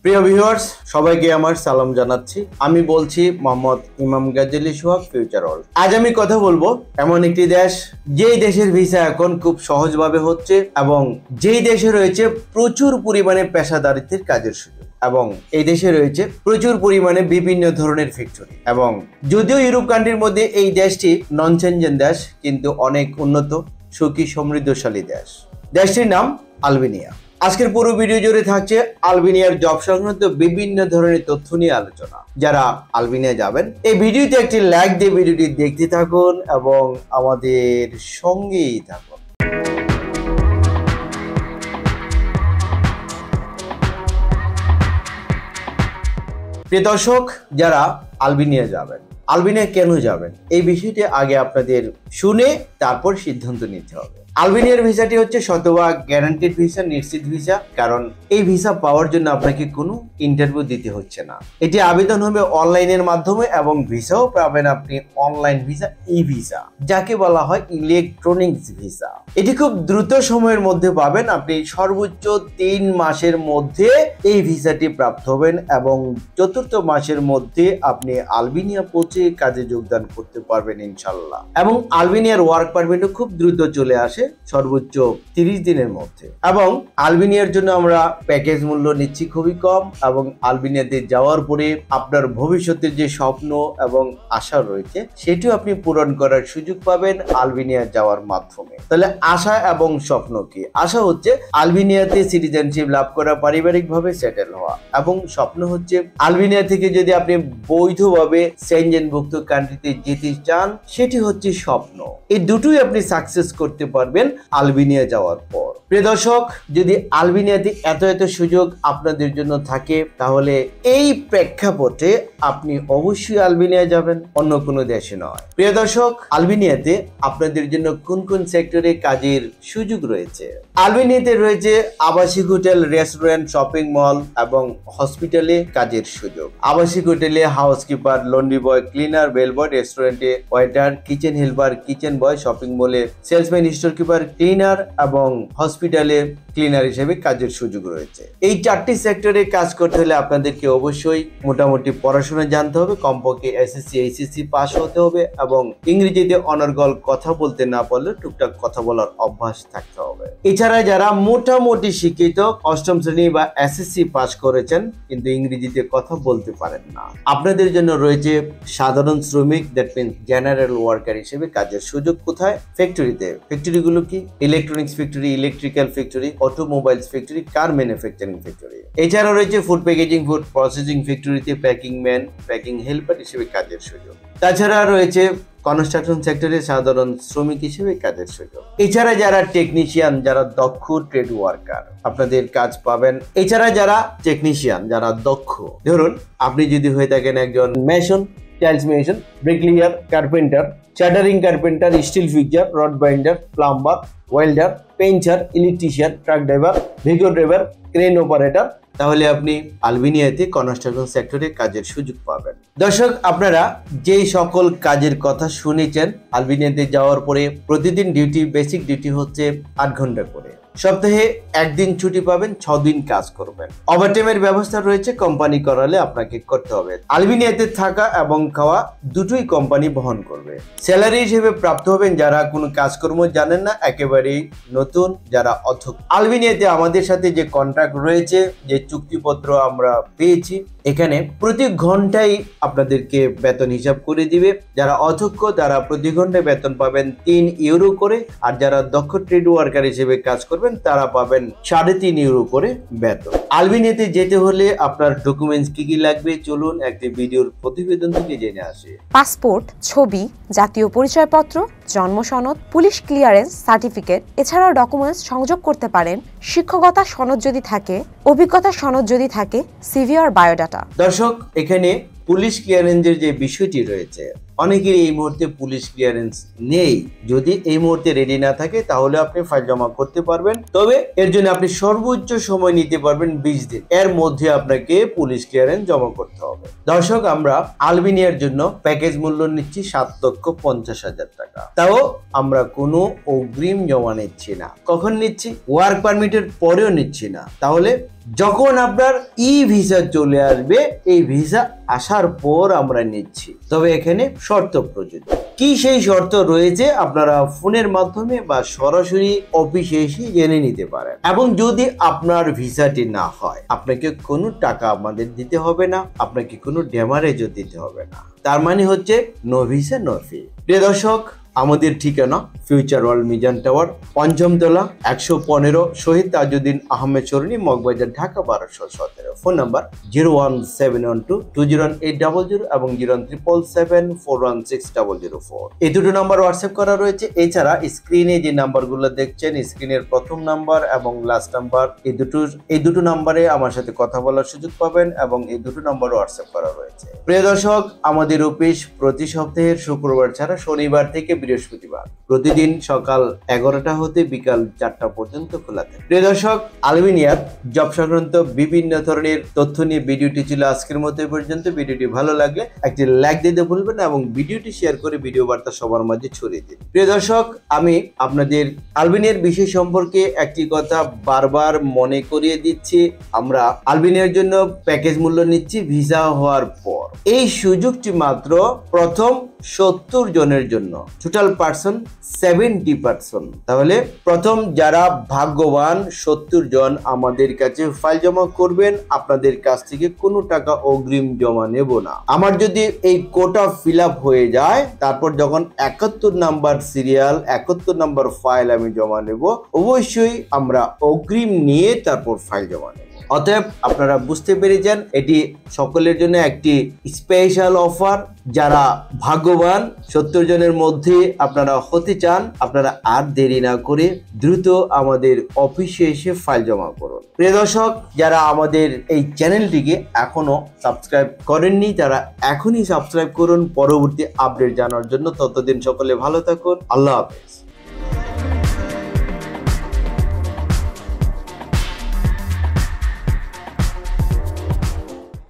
প্রিয় ভিউয়ার্স, সবাইকে আমার সালাম জানাচ্ছি। আমি বলছি মোহাম্মদ ইমাম গাজী সোহাগ ফিউচার ওয়ার্ল্ড। আজ আমি কথা বলবো এমন একটি দেশ, যেই দেশের ভিসা এখন খুব সহজভাবে হচ্ছে এবং যেই দেশে রয়েছে প্রচুর পরিমাণে পেশাদারিত্বের কাজের সুযোগ এবং এই দেশে রয়েছে প্রচুর পরিমাণে বিভিন্ন ধরনের ফ্যাক্টরি। এবং যদিও ইউরোপ কান্ট্রির মধ্যে এই দেশটি নন সেনজেন দেশ, কিন্তু অনেক উন্নত, সুখী, সমৃদ্ধশালী দেশ। দেশটির নাম আলবেনিয়া। আজকের পুরো ভিডিও জুড়ে থাকছে আলবেনিয়ার জব সংক্রান্ত বিভিন্ন ধরনের তথ্য নিয়ে আলোচনা। যারা আলবেনিয়া যাবেন, এই ভিডিওতে একটি লাইক দিয়ে ভিডিওটি দেখতে থাকুন এবং আমাদের সঙ্গেই থাকুন। প্রিয় দর্শক, যারা আলবেনিয়া যাবেন, আলবেনিয়া কেন যাবেন, এই বিষয়টি আগে আপনাদের শুনে তারপর সিদ্ধান্ত নিতে হবে। আলবেনিয়ার ভিসাটি হচ্ছে শতভাগ গ্যারান্টেড ভিসা, নিশ্চিত ভিসা। কারণ এই ভিসা পাওয়ার জন্য আপনাকে কোনো ইন্টারভিউ দিতে হচ্ছে না। এটি আবেদন হবে অনলাইনের মাধ্যমে এবং ভিসাও পাবেন আপনি অনলাইন ভিসা, ই ভিসা, যাকে বলা হয় ইলেকট্রনিক্স ভিসা। এটি খুব দ্রুত সময়ের মধ্যে পাবেন। আপনি সর্বোচ্চ 3 মাসের মধ্যে এই ভিসাটি প্রাপ্ত হবেন এবং 4th মাসের মধ্যে আপনি আলবেনিয়া পৌঁছে কাজে যোগদান করতে পারবেন ইনশাল্লাহ। এবং আলবেনিয়ার ওয়ার্ক পারমিটও খুব দ্রুত চলে আসে, সর্বোচ্চ 30 দিনের মধ্যে। এবং আলবেনিয়ার জন্য আমরা প্যাকেজ মূল্য নিচ্ছি খুবই কম এবং আলবেনিয়াতে যাওয়ার পরে আপনার ভবিষ্যতের যে স্বপ্ন এবং আশা রয়েছে সেটিও আপনি পূরণ করার সুযোগ পাবেন আলবেনিয়া যাওয়ার মাধ্যমে। তাহলে আশা এবং স্বপ্ন কি? আশা হচ্ছে আলবেনিয়াতে সিটিজেনশিপ লাভ করা, পারিবারিকভাবে সেটেল হওয়া, এবং স্বপ্ন হচ্ছে আলবেনিয়া থেকে যদি আপনি বৈধভাবে সেনজেনভুক্ত কান্ট্রিতে যেতে চান, সেটি হচ্ছে স্বপ্ন। এই দুটোই আপনি সাকসেস করতে পারবেন আলবেনিয়া যাওয়ার পর। প্রিয় দর্শক, যদি আলবেনিয়াতে এত সুযোগ আপনাদের জন্য থাকে, তাহলে এই প্রেক্ষাপটে আপনি অবশ্যই আলবেনিয়া যাবেন, অন্য কোনো দেশে নয়। প্রিয় দর্শক, আলবেনিয়াতে আপনাদের জন্য কোন কোন সেক্টরে কাজের সুযোগ রয়েছে? আলবেনিয়াতে রয়েছে আবাসিক হোটেল, রেস্টুরেন্ট, শপিং মল এবং হসপিটালে কাজের সুযোগ। আবাসিক হোটেলে housekeeper, laundry boy, cleaner, bell boy, রেস্টুরেন্টে waiter, kitchen helper, kitchen boy, shopping মলে সেলসম্যান, স্টোর কিপার, ক্লিনার এবং হসপিটালে ক্লিনার হিসেবে কাজের সুযোগ রয়েছে। এই 4টি সেক্টরে কাজ করতে হলে আপনাদেরকে অবশ্যই মোটামুটি পড়াশোনা জানতে হবে, কমপক্ষে এসএসসি, এইচএসসি পাস হতে হবে এবং ইংরেজিতে অনর্গল কথা বলতে না পারলে টুকটাক কথা বলার অভ্যাস থাকতে হবে। এছাড়া যারা মোটামুটি শিক্ষিত, 8ম শ্রেণী বা এসএসসি পাস করেছেন কিন্তু ইংরেজিতে কথা বলতে পারেন না, আপনাদের জন্য রয়েছে সাধারণ শ্রমিক, দ্যাট মিনস জেনারেল ওয়ার্কার হিসেবে কাজের সুযোগ। কোথায়? ফ্যাক্টরিতে। ফ্যাক্টরিগুলো কি? Electronics factory, electrical factory, automobiles factory, কার ম্যানুফ্যাকচারিং ফ্যাক্টরি। এছাড়াও রয়েছে ফুড প্যাকেজিং, ফুড প্রসেসিং ফ্যাক্টরিতে প্যাকিং ম্যান, প্যাকিং হেল্পার হিসেবে কাজের সুযোগ। তাছাড়া রয়েছে কনস্ট্রাকশন সেক্টরে সাধারণ শ্রমিক হিসেবে কাজের সুযোগ। এছাড়া যারা টেকনিশিয়ান, যারা দক্ষ ট্রেড ওয়ার্কার, আপনাদের কাজ পাবেন। এছাড়া যারা টেকনিশিয়ান, যারা দক্ষ, ধরুন আপনি যদি হয়ে থাকেন একজন mason, tiles mason, bricklayer, carpenter, shuttering carpenter, steel fixer, rod binder, plumber, welder, painter, electrician, truck driver, Vigo driver, crane operator, তাহলে আপনি আলবেনিয়াতে কনস্ট্রাকশন সেক্টরে কাজের সুযোগ পাবেন। দর্শক, আপনারা যেই সকল কাজের কথা শুনেছেন, আলবেনিয়াতে যাওয়ার পরে প্রতিদিন ডিউটি, বেসিক ডিউটি হচ্ছে 8 ঘন্টা করে। সপ্তাহে 1 দিন ছুটি পাবেন, 6 দিন কাজ করবেন। ওভারটাইমের ব্যবস্থা রয়েছে, কোম্পানি করালে আপনাকে করতে হবে। আলবেনিয়াতে থাকা এবং খাওয়া দুটোই কোম্পানি বহন করবে। স্যালারি হিসেবে প্রাপ্ত হবেন যারা কোনো কাজকর্ম জানেন না, একেবারেই নতুন, যারা অধ্যক্ষ। আলবেনিয়াতে আমাদের সাথে যে কন্ট্রাক্ট রয়েছে, যে চুক্তিপত্র আমরা পেয়েছি, এখানে প্রতি ঘন্টায় আপনাদেরকে বেতন হিসাব করে দিবে। যারা অধ্যক্ষ তারা প্রতি ঘন্টায় বেতন পাবেন 3 ইউরো করে, আর যারা দক্ষ ট্রেড ওয়ার্কার হিসেবে কাজ করবেন তারা পাবেন 3.5 ইউরো করে বেতন। আলবেনিয়াতে যেতে হলে আপনার ডকুমেন্টস কি লাগবে, চলুন একটি ভিডিওর প্রতিবেদন থেকে জেনে আসি। পাসপোর্ট, ছবি, জাতীয় পরিচয়পত্র, জন্ম সনদ, পুলিশ ক্লিয়ারেন্স সার্টিফিকেট, এছাড়াও ডকুমেন্টস সংযোগ করতে পারেন শিক্ষকতা সনদ যদি থাকে, অভিজ্ঞতা সনদ যদি থাকে, সিভি আর বায়োডাটা। দর্শক, এখানে পুলিশ ক্লিয়ারেন্সের যে বিষয়টি রয়েছে, অনেকের এই মুহূর্তে পুলিশ ক্লিয়ারেন্স নেই। যদি এই মুহূর্তে রেডি না থাকে তাহলে আপনি ফাইল জমা করতে পারবেন, তবে এর জন্য আপনি সর্বোচ্চ সময় নিতে পারবেন 20 দিন। এর মধ্যে আপনাকে পুলিশ ক্লিয়ারেন্স জমা করতে হবে। দর্শক, আমরা আলবেনিয়ার জন্য প্যাকেজ মূল্য নিচ্ছি 7,50,000 টাকা। তাও আমরা কোনো অগ্রিম জমা নিচ্ছি না। কখন নিচ্ছি? ওয়ার্ক পারমিটের পরেও নিচ্ছি না। তাহলে যখন আপনার ই ভিসা চলে আসবে, এই ভিসা আসার পর আমরা নিচ্ছি। তবে এখানে শর্ত প্রযোজ্য। কি সেই শর্ত রয়েছে আপনারা ফোনের মাধ্যমে বা সরাসরি অফিসে এসে জেনে নিতে পারেন। এবং যদি আপনার ভিসাটি না হয়, আপনাকে কোনো টাকা আমাদের দিতে হবে না, আপনাকে কোনো ড্যামারেজও দিতে হবে না। তার মানে হচ্ছে নো ভিসা নো ফি। প্রিয় দর্শক, আমাদের ঠিকানা ফিউচার ওয়ার্ল্ড মিজান টাওয়ার, পঞ্চম তলা, 115, শহীদ তাজউদ্দিন আহমেদ সরণি, মগবাজার, ঢাকা 1217। ফোন নাম্বার 01712201800 এবং 03777416004। এই দুটো নাম্বার হোয়াটসঅ্যাপ করা রয়েছে। এছাড়া স্ক্রিনে যে নাম্বারগুলো দেখছেন, স্ক্রিনের প্রথম নাম্বার এবং লাস্ট নাম্বার, এই দুটো নাম্বারে আমার সাথে কথা বলার সুযোগ পাবেন এবং এই দুটো নাম্বার হোয়াটসঅ্যাপ করা রয়েছে। প্রিয় দর্শক, আমাদের অফিস প্রতি সপ্তাহের শুক্রবার ছাড়া শনিবার থেকে বৃহস্পতিবার প্রতিদিন সকাল 11টা হতে বিকাল 4টা পর্যন্ত খোলা থাকে। প্রিয় দর্শক, আলবেনিয়ার জব সংক্রান্ত বিভিন্ন ধরনের তথ্য নিয়ে ভিডিওটি ছিল আজকের মতো এই পর্যন্ত। ভিডিওটি ভালো লাগলে একটি লাইক দিতে ভুলবেন না এবং ভিডিওটি শেয়ার করে ভিডিও বার্তা সবার মাঝে ছড়িয়ে দিন। প্রিয় দর্শক, আমি আপনাদের আলবেনিয়ার বিষয় সম্পর্কে একটি কথা বারবার মনে করিয়ে দিচ্ছি। আমরা আলবেনিয়ার জন্য প্যাকেজ মূল্য নিচ্ছি ভিসা হওয়ার পর। এই সুযোগটি মাত্র প্রথম 70 জনের জন্য, টোটাল পার্সন 70%। তাহলে প্রথম যারা ভাগ্যবান 70 জন আমাদের কাছে ফাইল জমা করবেন, আপনাদের কাছ থেকে কোনো টাকা অগ্রিম জমা নেব না। আমার যদি এই কোটা ফিল আপ হয়ে যায়, তারপর যখন 71 নাম্বার সিরিয়াল, 71 নাম্বার ফাইল আমি জমা নেব, অবশ্যই আমরা অগ্রিম নিয়ে তারপর ফাইল জমা নেব। অতএব আপনারা বুঝতে পেরেছেন, এটি সকলের জন্য একটি স্পেশাল অফার। যারা ভাগ্যবান 70 জনের মধ্যে আপনারা হতে চান, আপনারা আর দেরি না করে দ্রুত আমাদের অফিসে এসে ফাইল জমা করুন। প্রিয় দর্শক, যারা আমাদের এই চ্যানেলটিকে এখনো সাবস্ক্রাইব করেননি, তারা এখনই সাবস্ক্রাইব করুন পরবর্তী আপডেট জানার জন্য। ততদিন সকলে ভালো থাকুন। আল্লাহ হাফেজ।